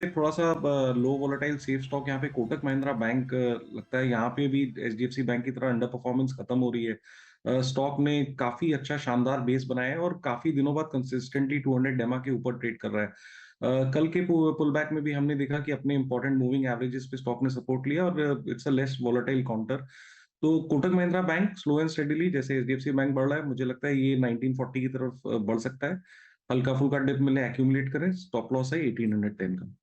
थोड़ा सा लो volatile safe stock यहाँ पे कोटक महिंद्रा बैंक लगता है। यहाँ पे भी एचडीएफसी बैंक की तरह अंडर परफॉर्मेंस खत्म हो रही है। स्टॉक ने काफी अच्छा शानदार बेस बनाया है और काफी दिनों बाद कंसिस्टेंटली 200 डेमा के ऊपर ट्रेड कर रहा है। कल के पुल बैक में भी हमने देखा कि अपने इंपॉर्टेंट मूविंग एवरेजेस पे स्टॉक ने सपोर्ट लिया और it's a less volatile counter. तो Kotak Mahindra bank slow and steadily, जैसे एचडीएफसी बैंक बढ़ रहा है, मुझे लगता है ये 1940 की तरफ बढ़ सकता है। हल्का फुल्का डिप मिले एक्यूमुलेट करें, स्टॉप लॉस है 1810 का।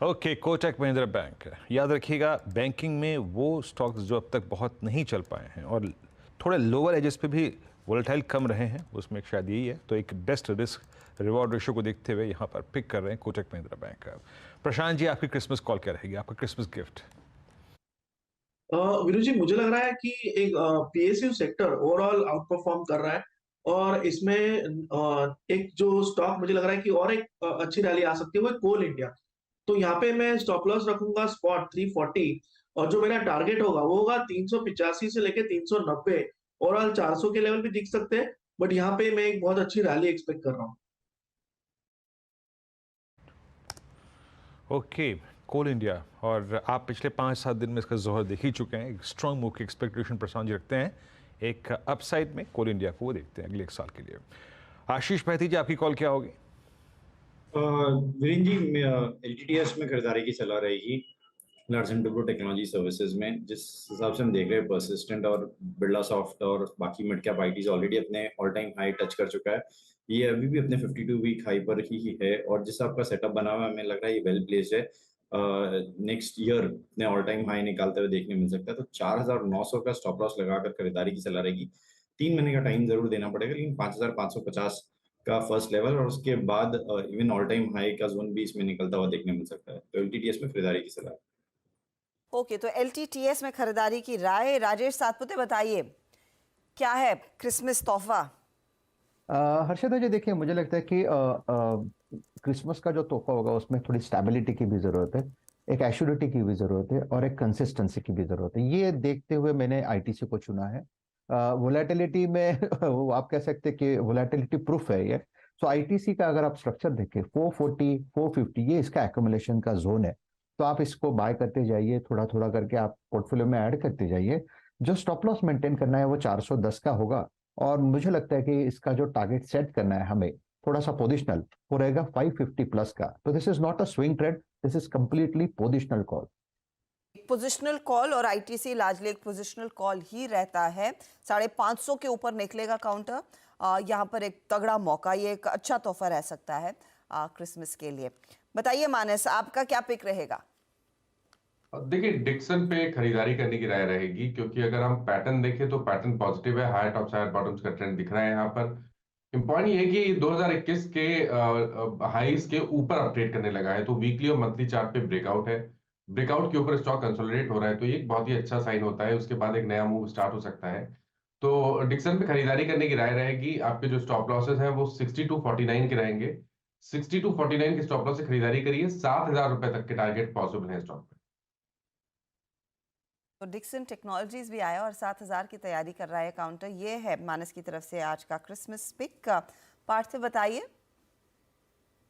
Okay, Kotak Mahindra bank. याद रखिएगा, बैंकिंग में वो स्टॉक्स जो अब तक बहुत नहीं चल पाए हैं और थोड़े लोअर एजेस पे भी वोलेटाइल कम रहे हैं, उसमें एक शायद यही है। तो एक बेस्ट रिस्क रिवॉर्ड रेशियो को देखते हुए यहाँ पर पिक कर रहे हैं कोटक महिंद्रा बैंक। प्रशांत जी, आपकी क्रिसमस कॉल क्या रहेगी, आपका क्रिसमस गिफ्ट? वीरू जी, मुझे लग रहा है कि एक PSU sector overall out perform कर रहा है। और इसमें एक जो स्टॉक मुझे लग रहा है कि और एक अच्छी रैली आ सकती है, वो है कोल इंडिया। तो यहाँ पे मैं स्टॉप लॉस रखूंगा स्पॉट 340, और जो मेरा टारगेट होगा वो होगा 385 से लेके 390। ओवरऑल 400 के लेवल भी दिख सकते हैं, बट यहाँ पे मैं एक बहुत अच्छी रैली एक्सपेक्ट कर रहा हूँ। ओके, कोल इंडिया। और आप पिछले 5-7 दिन में इसका जोहर देख ही चुके हैं। एक स्ट्रॉन्ग मूव की एक्सपेक्टेशन प्रशांत जी रखते हैं। एक अपसाइड में कोल इंडिया को वो देखते हैं अगले 1 साल के लिए। आशीष भैती जी, आपकी कॉल क्या होगी? वीरेंद्र जी, एलटीटीएस में खरीदारी की सलाह रहेगी। लार्सन टुब्रो टेक्नोलॉजी सर्विसेज में जिस हिसाब से हम देख रहे हैं, परसिस्टेंट और बिरला सॉफ्ट और बाकी मिड कैप आईटीज ऑलरेडी अपने ऑल टाइम हाई टच कर चुका है। ये अभी भी अपने 52 वीक हाई पर ही है, और जिस आपका सेटअप बना हुआ है, हमें लग रहा है ये वेल प्लेस्ड है। नेक्स्ट ईयर अपने ऑल टाइम हाई निकालते हुए देखने मिल सकता है। तो 4900 का स्टॉप लॉस लगाकर खरीदारी की सलाह रहेगी। 3 महीने का टाइम जरूर देना पड़ेगा, लेकिन 5550 का फर्स्ट लेवल और उसके बाद इवन ऑल टाइम हाई का जोन भी इसमें निकलता हुआ देखने मिल सकता है। तो एलटीटीएस में खरीदारी की सलाह। ओके, तो एलटीटीएस में खरीदारी की राय। राजेश सातपुते, बताइए क्या है क्रिसमस तोहफा? हर्षदा जी, देखिए, मुझे लगता है कि क्रिसमस का जो तोहफा होगा उसमें थोड़ी स्टेबिलिटी की भी जरूरत है, एक एश्योरिटी की भी जरूरत है और एक कंसिस्टेंसी की भी जरूरत है। ये देखते हुए मैंने आईटीसी को चुना है। वोलेटिलिटी में वो आप कह सकते हैं कि वोलेटिलिटी प्रूफ है ये। सो आईटीसी का अगर आप स्ट्रक्चर देखें, 440 450 ये इसका एक्यूमुलेशन का जोन है। तो आप इसको बाय करते जाइए, थोड़ा थोड़ा करके आप पोर्टफोलियो में ऐड करते जाइए। जो स्टॉप लॉस मेंटेन करना है वो 410 का होगा। और मुझे लगता है कि इसका जो टारगेट सेट करना है हमें, थोड़ा सा पोजिशनल, वो रहेगा 550 प्लस का। तो this is not a swing trade, this is completely positional call. Positional call, और आईटीसी लार्जली एक पोजिशनल कॉल ही रहता है। 550 के ऊपर निकलेगा काउंटर। यहाँ पर एक तगड़ा मौका, ये एक अच्छा तोहफा रह सकता है क्रिसमस के लिए। बताइए मानस, आपका क्या पिक रहेगा? देखिए, डिक्सन पे खरीदारी करने की राय रहेगी, क्योंकि अगर हम पैटर्न देखें तो पैटर्न पॉजिटिव है। हायर टॉप्स हायर बॉटम्स का ट्रेंड दिख रहा है यहाँ पर। इम्पॉर्टेंट ये है कि 2021 के हाईज के ऊपर अपट्रेड करने लगा है, तो वीकली और मंथली चार्ट पे ब्रेकआउट है। ब्रेकआउट के ऊपर स्टॉक कंसोलिडेट हो रहा है, तो ये एक बहुत ही अच्छा साइन होता है। उसके बाद एक नया मूव स्टार्ट हो सकता है। तो डिक्सन पे खरीदारी करने की राय रहेगी। आपके जो स्टॉप लॉसेस हैं वो 6249 के रहेंगे। 6249 के स्टॉप लॉस से खरीदारी करिए। 7000 रुपए तक के टारगेट पॉसिबल है स्टॉक पे। तो डिक्सन टेक्नोलॉजीज भी आया और 7000 की तैयारी कर रहा है काउंटर। ये है मानस की तरफ से आज का क्रिसमस पिक। पार्थ, बताइए।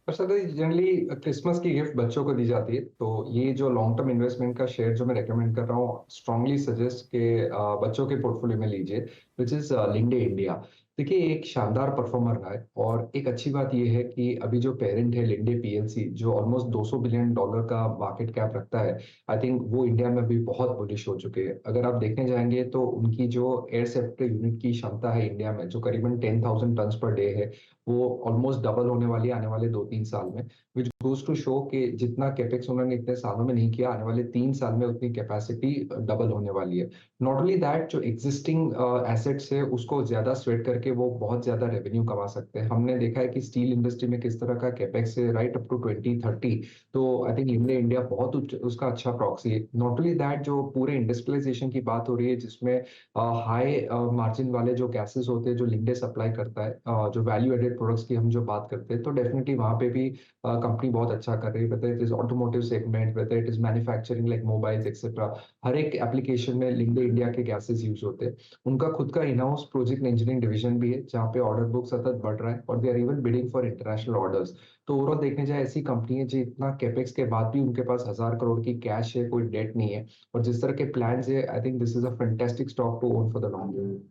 जनरली क्रिसमस की गिफ्ट बच्चों को दी जाती है, तो ये जो लॉन्ग टर्म इन्वेस्टमेंट का शेयर जो मैं रेकमेंड कर रहा हूँ, स्ट्रांगली सजेस्ट के बच्चों के पोर्टफोलियो में लीजिए, विच इज लिंडे इंडिया। देखिए, एक शानदार परफॉर्मर रहा है, और एक अच्छी बात यह है कि अभी जो पेरेंट है लिंडे पीएलसी, जो ऑलमोस्ट $200 बिलियन का मार्केट कैप रखता है, आई थिंक वो इंडिया में भी बहुत बुलिश हो चुके हैं। अगर आप देखने जाएंगे तो उनकी जो एयर सेफ्टी यूनिट की क्षमता है इंडिया में, जो करीबन 10,000 टन पर डे है, वो ऑलमोस्ट डबल होने वाली है आने वाले 2-3 साल में। विच गोज टू शो कि जितना कैपेक्स उन्होंने इतने सालों में नहीं किया, आने वाले 3 साल में उतनी कैपेसिटी डबल होने वाली है। नॉट ओनली दैट, जो एग्जिस्टिंग एसेट्स है उसको ज्यादा स्वेट करके वो बहुत ज्यादा रेवेन्यू कमा सकते हैं। हमने देखा है कि स्टील इंडस्ट्री में किस तरह का कैपेक्स है, राइट अप टू 2030। तो आई थिंक इंडिया बहुत उसका अच्छा प्रॉक्सी है। नॉट ओनली दैट, जो पूरे इंडस्ट्रियलाइजेशन की बात हो रही है, जिसमें हाई मार्जिन वाले जो गैसेस होते हैं जो लिंडे सप्लाई करता है, जो वैल्यू एडेड रिलेटेड प्रोडक्ट्स की हम जो बात करते हैं, तो डेफिनेटली वहाँ पे भी कंपनी बहुत अच्छा कर रही है, whether it is automotive segment, whether it is manufacturing like mobiles etcetera. हर एक एप्लीकेशन में लिंडे इंडिया के गैसेस यूज होते हैं। उनका खुद का in house project engineering division भी है, जहाँ पे ऑर्डर बुक सतत बढ़ रहा है और they are even bidding for international orders. तो ओवरऑल देखने जाए ऐसी कंपनी है जो इतना कैपेक्स के बाद भी उनके पास 1000 करोड़ की कैश है, कोई डेट नहीं है, और जिस तरह के प्लान्स है, I think this is a fantastic stock to own for the long run.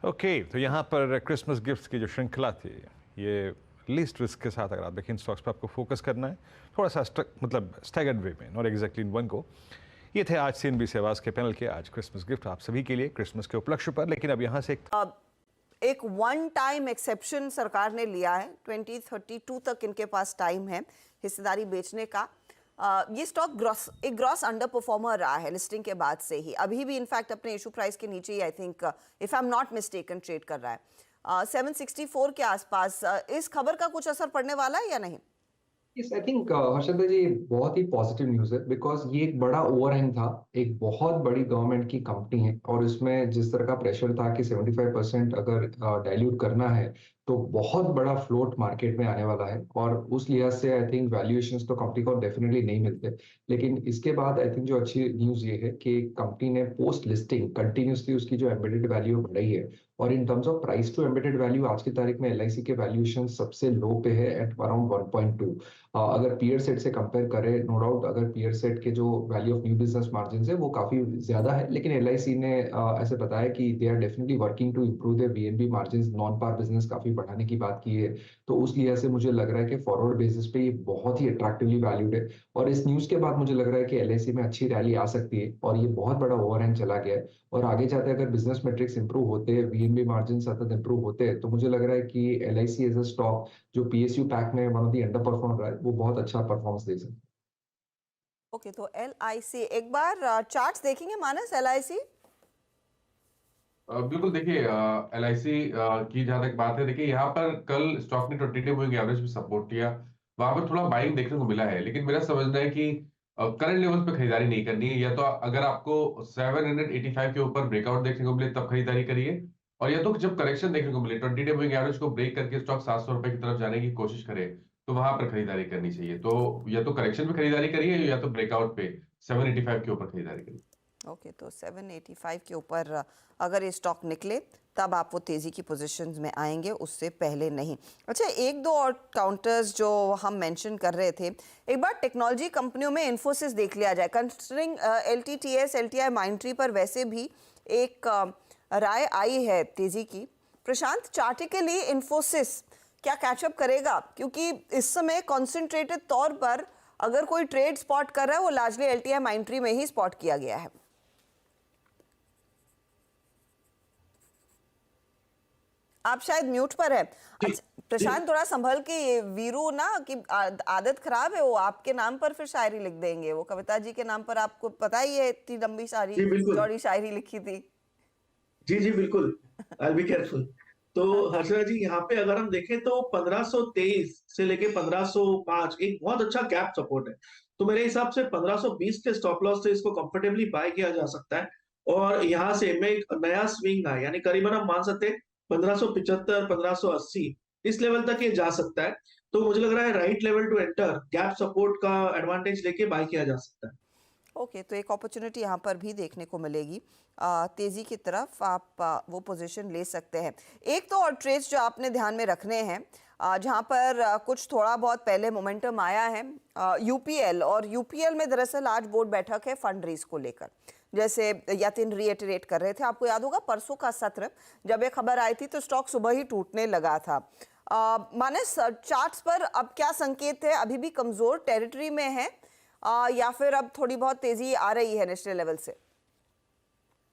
Okay, तो यहाँ पर क्रिसमस गिफ्ट्स की जो श्रृंखला थी, ये लीस्ट रिस्क के साथ अगर आप देखें इन स्टॉक्स पर आपको फोकस करना है, थोड़ा सा मतलब स्टैगर्ड वे में, not exactly in one go. ये थे आज CNBC आवाज़ के पैनल के आज क्रिसमस गिफ्ट आप सभी के लिए क्रिसमस के उपलक्ष्य पर। लेकिन अब यहाँ से एक वन टाइम एक्सेप्शन सरकार ने लिया है, 2032 तक इनके पास टाइम है हिस्सेदारी बेचने का। ये स्टॉक ग्रॉस अंडर परफॉर्मर रहा है लिस्टिंग के बाद से ही, अभी भी इनफैक्ट अपने इशू प्राइस के नीचे ही I think if I am not mistaken trade कर रहा है 764 के आसपास। इस खबर का कुछ असर पड़ने वाला है या नहीं? यस, आई थिंक हर्षद जी बहुत ही पॉजिटिव न्यूज है, बिकॉज ये एक बड़ा ओवरहैंग था। एक बहुत बड़ी गवर्नमेंट की कंपनी है और इसमें जिस तरह का प्रेशर था कि 75% अगर डाइल्यूट करना है तो बहुत बड़ा फ्लोट मार्केट में आने वाला है, और उस लिहाज से आई थिंक वैल्यूएशंस तो कंपनी को डेफिनेटली नहीं मिलते। लेकिन इसके बाद आई थिंक जो अच्छी न्यूज ये है कि कंपनी ने पोस्ट लिस्टिंग कंटिन्यूसली उसकी जो एम्बेडेड वैल्यू बढ़ाई है, और in terms of price to embedded value आज की तारीख में LIC के वैल्यूएशन सबसे लो पे है एट अराउंड 1.2। अगर पीयर सेट से कंपेयर करें, नो डाउट अगर पीयर सेट के जो value of new business margin है वो काफी ज्यादा है, लेकिन LIC ने ऐसे बताया कि they are definitely working to improve their VNB margin, non par business काफी बढ़ाने की बात की है। तो उस लिहाज से मुझे लग रहा है कि फॉरवर्ड बेसिस पे ये बहुत ही अट्रैक्टिवली वैल्यूड है, और इस न्यूज के बाद मुझे लग रहा है कि LIC में अच्छी रैली आ सकती है, और ये बहुत बड़ा ओवरहैंग चला गया है। और आगे जाते अगर बिजनेस मेट्रिक्स इंप्रूव होते हैं, VNB मार्जिन सतत इंप्रूव होते हैं, तो मुझे लग रहा है कि LIC एज अ स्टॉक जो PSU पैक में one of the under perform रहा है, वो बहुत अच्छा परफॉर्मेंस दे सकता है। ओके, तो LIC एक बार चार्ट्स देखेंगे मानस LIC। बिल्कुल, देखिए LIC की जहां तक बात है, देखिए यहाँ पर कल स्टॉक ने 20 डे मूविंग एवरेज में सपोर्ट किया, वहां पर थोड़ा बाइंग देखने को मिला है। लेकिन मेरा समझना है कि करंट लेवल्स पे खरीदारी नहीं करनी है, या तो अगर आपको 785 के ऊपर ब्रेकआउट देखने को मिले तब खरीदारी करिए, और या तो जब करेक्शन देखने को मिले 20 डे मूविंग एवरेज को ब्रेक करके स्टॉक 700 रुपए की तरफ जाने की कोशिश करे, तो वहां पर खरीदारी करनी चाहिए। तो या तो करेक्शन पे खरीदारी करिए, या तो ब्रेकआउट पे 785 के ऊपर खरीदारी करिए। ओके, तो 785 के ऊपर अगर ये स्टॉक निकले तब आप वो तेज़ी की पोजीशंस में आएंगे, उससे पहले नहीं। अच्छा, एक दो और काउंटर्स जो हम मेंशन कर रहे थे, एक बार टेक्नोलॉजी कंपनियों में इन्फोसिस देख लिया जाए। कंसिडरिंग LTTS LTI माइंडट्री पर वैसे भी एक राय आई है तेज़ी की। प्रशांत, चार्टिकली इन्फोसिस क्या कैचअप करेगा? क्योंकि इस समय कॉन्सेंट्रेटेड तौर पर अगर कोई ट्रेड स्पॉट कर रहा है वो लार्जली LTI माइंडट्री में ही स्पॉट किया गया है। आप शायद म्यूट पर है। अच्छा, प्रशांत थोड़ा संभल के, ये वीरू ना कि आदत खराब है, वो आपके नाम पर फिर शायरी लिख देंगे। वो कविता जी के नाम पर आपको पता ही है इतनी लंबी चौड़ी शायरी लिखी थी। जी बिल्कुल, आई विल बी केयरफुल। तो हर्षदा जी, यहाँ पे अगर हम देखें तो 1523 से लेके 1505 एक बहुत अच्छा गैप सपोर्ट है। तो मेरे हिसाब से 1520 के स्टॉप लॉस से इसको कंफर्टेबली बाय किया जा सकता है, और यहाँ से में एक नया स्विंग है, यानी करीबन हम मान सकते हैं 1575 1580 इस लेवल तक ये जा सकता है। तो मुझे लग रहा है right level to enter, gap support का एडवांटेज लेके बाय किया जा सकता है। ओके, तो एक अपॉर्चुनिटी यहाँ पर भी देखने को मिलेगी, तेज़ी की तरफ आप वो पोजीशन ले सकते हैं। एक तो और ट्रेड्स जो आपने ध्यान में रखने हैं, जहाँ पर कुछ थोड़ा बहुत पहले मोमेंटम आया है, UPL, और UPL में दरअसल आज बोर्ड बैठक है फंड रेज को लेकर। जैसे यतिन रीइटरेट कर रहे थे, आपको याद होगा परसों का सत्र जब ये खबर आई थी तो स्टॉक सुबह ही टूटने लगा था। मानस, चार्ट्स पर अब क्या संकेत है? अभी भी कमजोर टेरिटरी में है या फिर अब थोड़ी बहुत तेजी आ रही है नेशनल लेवल से?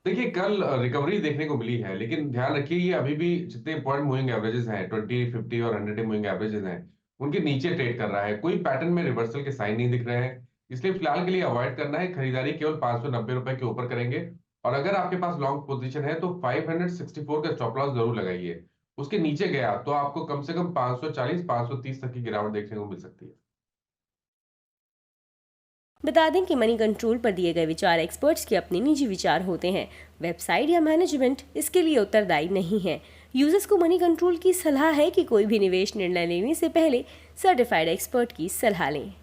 देखिए, कल रिकवरी देखने को मिली है, लेकिन ध्यान रखिए ये अभी भी जितने इंपॉर्टेंट मूविंग एवरेजेस हैं 20, 50 और 100 डे मूविंग एवरेजेस हैं, उनके नीचे ट्रेड कर रहा है। कोई पैटर्न में रिवर्सल के साइन नहीं दिख रहे हैं, इसलिए फिलहाल के लिए अवॉइड करना है। खरीदारी केवल 590 रुपए के ऊपर करेंगे, और अगर आपके पास लॉन्ग पोजीशन है तो 564 का स्टॉप लॉस जरूर लगाइए। उसके नीचे गया तो आपको कम से कम 540 530 तक की गिरावट देखने को मिल सकती है। बता दें कि मनी कंट्रोल पर दिए गए विचार एक्सपर्ट्स के अपने निजी विचार होते हैं। वेबसाइट या मैनेजमेंट इसके लिए उत्तरदायी नहीं है। यूजर्स को मनी कंट्रोल की सलाह है कि कोई भी निवेश निर्णय लेने से पहले सर्टिफाइड एक्सपर्ट की सलाह लें।